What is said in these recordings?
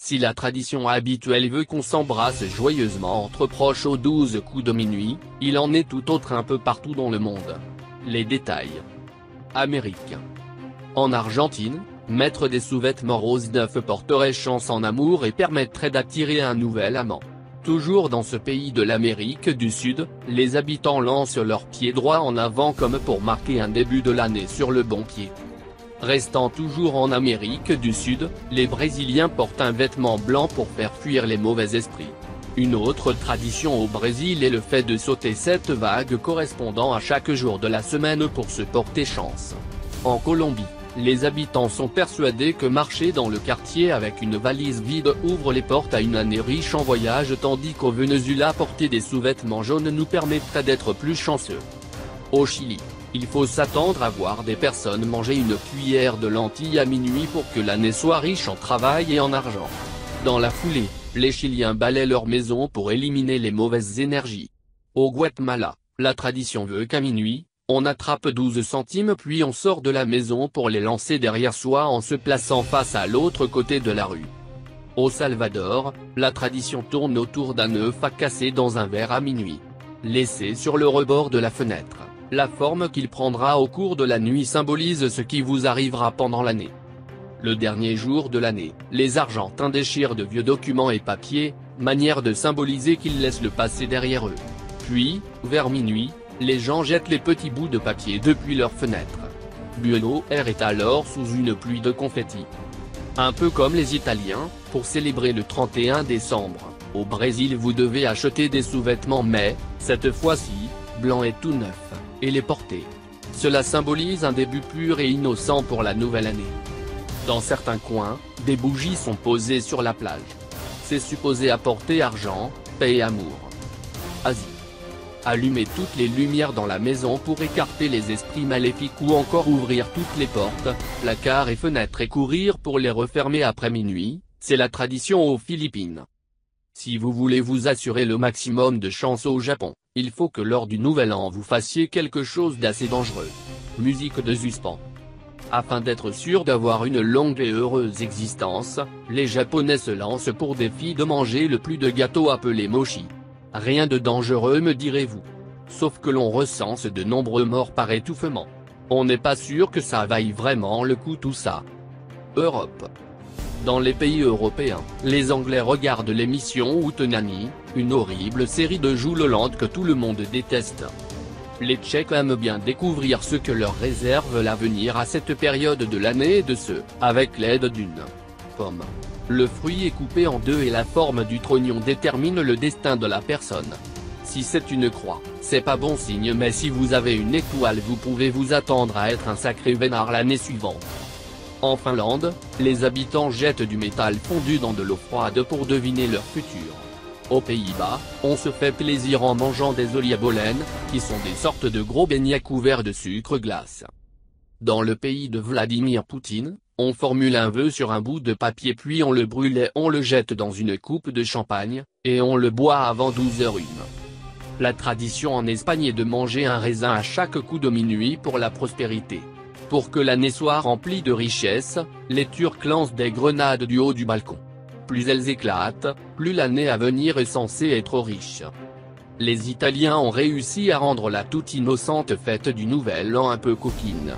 Si la tradition habituelle veut qu'on s'embrasse joyeusement entre proches aux 12 coups de minuit, il en est tout autre un peu partout dans le monde. Les détails. Amérique. En Argentine, mettre des sous-vêtements roses neufs porterait chance en amour et permettrait d'attirer un nouvel amant. Toujours dans ce pays de l'Amérique du Sud, les habitants lancent leurs pieds droits en avant comme pour marquer un début de l'année sur le bon pied. Restant toujours en Amérique du Sud, les Brésiliens portent un vêtement blanc pour faire fuir les mauvais esprits. Une autre tradition au Brésil est le fait de sauter 7 vagues correspondant à chaque jour de la semaine pour se porter chance. En Colombie, les habitants sont persuadés que marcher dans le quartier avec une valise vide ouvre les portes à une année riche en voyages, tandis qu'au Venezuela porter des sous-vêtements jaunes nous permettrait d'être plus chanceux. Au Chili, il faut s'attendre à voir des personnes manger une cuillère de lentilles à minuit pour que l'année soit riche en travail et en argent. Dans la foulée, les Chiliens balaient leur maison pour éliminer les mauvaises énergies. Au Guatemala, la tradition veut qu'à minuit, on attrape 12 centimes puis on sort de la maison pour les lancer derrière soi en se plaçant face à l'autre côté de la rue. Au Salvador, la tradition tourne autour d'un œuf à casser dans un verre à minuit. Laissé sur le rebord de la fenêtre. La forme qu'il prendra au cours de la nuit symbolise ce qui vous arrivera pendant l'année. Le dernier jour de l'année, les Argentins déchirent de vieux documents et papiers, manière de symboliser qu'ils laissent le passé derrière eux. Puis, vers minuit, les gens jettent les petits bouts de papier depuis leurs fenêtres. Buenos Aires est alors sous une pluie de confettis. Un peu comme les Italiens, pour célébrer le 31 décembre, au Brésil vous devez acheter des sous-vêtements mais, cette fois-ci, blancs et tout neufs, et les porter. Cela symbolise un début pur et innocent pour la nouvelle année. Dans certains coins, des bougies sont posées sur la plage. C'est supposé apporter argent, paix et amour. Asie. Allumer toutes les lumières dans la maison pour écarter les esprits maléfiques ou encore ouvrir toutes les portes, placards et fenêtres et courir pour les refermer après minuit, c'est la tradition aux Philippines. Si vous voulez vous assurer le maximum de chance au Japon, il faut que lors du nouvel an vous fassiez quelque chose d'assez dangereux. Musique de suspens. Afin d'être sûr d'avoir une longue et heureuse existence, les Japonais se lancent pour défi de manger le plus de gâteaux appelés mochi. Rien de dangereux me direz-vous. Sauf que l'on recense de nombreux morts par étouffement. On n'est pas sûr que ça vaille vraiment le coup tout ça. Europe. Dans les pays européens, les Anglais regardent l'émission Hootenanny, une horrible série de Jules Holland que tout le monde déteste. Les Tchèques aiment bien découvrir ce que leur réserve l'avenir à cette période de l'année et de ce, avec l'aide d'une pomme. Le fruit est coupé en deux et la forme du trognon détermine le destin de la personne. Si c'est une croix, c'est pas bon signe, mais si vous avez une étoile vous pouvez vous attendre à être un sacré vénard l'année suivante. En Finlande, les habitants jettent du métal fondu dans de l'eau froide pour deviner leur futur. Aux Pays-Bas, on se fait plaisir en mangeant des oliebollen, qui sont des sortes de gros beignets couverts de sucre glace. Dans le pays de Vladimir Poutine, on formule un vœu sur un bout de papier puis on le brûle et on le jette dans une coupe de champagne, et on le boit avant 12h01. La tradition en Espagne est de manger un raisin à chaque coup de minuit pour la prospérité. Pour que l'année soit remplie de richesses, les Turcs lancent des grenades du haut du balcon. Plus elles éclatent, plus l'année à venir est censée être riche. Les Italiens ont réussi à rendre la toute innocente fête du Nouvel An un peu coquine.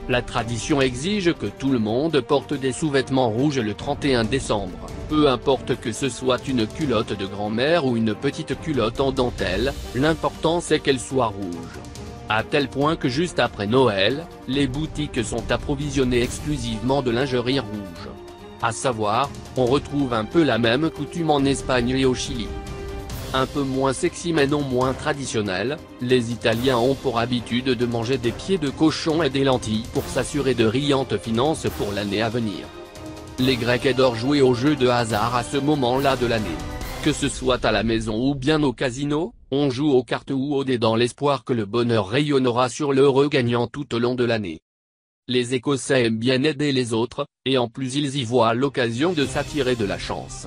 La tradition exige que tout le monde porte des sous-vêtements rouges le 31 décembre, peu importe que ce soit une culotte de grand-mère ou une petite culotte en dentelle, l'important c'est qu'elle soit rouge. À tel point que juste après Noël, les boutiques sont approvisionnées exclusivement de lingerie rouge. À savoir, on retrouve un peu la même coutume en Espagne et au Chili. Un peu moins sexy mais non moins traditionnel, les Italiens ont pour habitude de manger des pieds de cochon et des lentilles pour s'assurer de riantes finances pour l'année à venir. Les Grecs adorent jouer aux jeux de hasard à ce moment-là de l'année. Que ce soit à la maison ou bien au casino, on joue aux cartes ou aux dés dans l'espoir que le bonheur rayonnera sur l'heureux gagnant tout au long de l'année. Les Écossais aiment bien aider les autres, et en plus ils y voient l'occasion de s'attirer de la chance.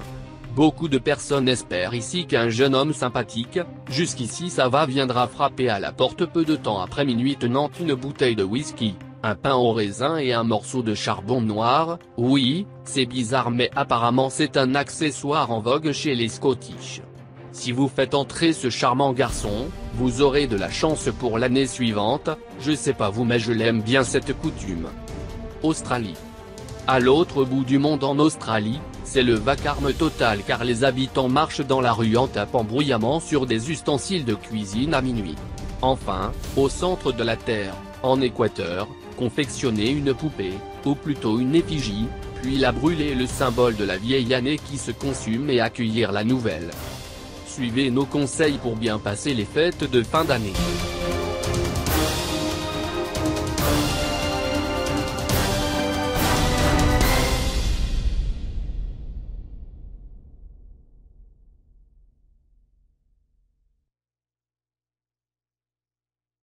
Beaucoup de personnes espèrent ici qu'un jeune homme sympathique, jusqu'ici ça va, viendra frapper à la porte peu de temps après minuit tenant une bouteille de whisky, Un pain au raisin et un morceau de charbon noir, oui, c'est bizarre mais apparemment c'est un accessoire en vogue chez les Scottish. Si vous faites entrer ce charmant garçon, vous aurez de la chance pour l'année suivante, je sais pas vous mais je l'aime bien cette coutume. Australie. À l'autre bout du monde en Australie, c'est le vacarme total car les habitants marchent dans la rue en tapant bruyamment sur des ustensiles de cuisine à minuit. Enfin, au centre de la Terre, en Équateur, confectionner une poupée, ou plutôt une effigie, puis la brûler, le symbole de la vieille année qui se consume, et accueillir la nouvelle. Suivez nos conseils pour bien passer les fêtes de fin d'année.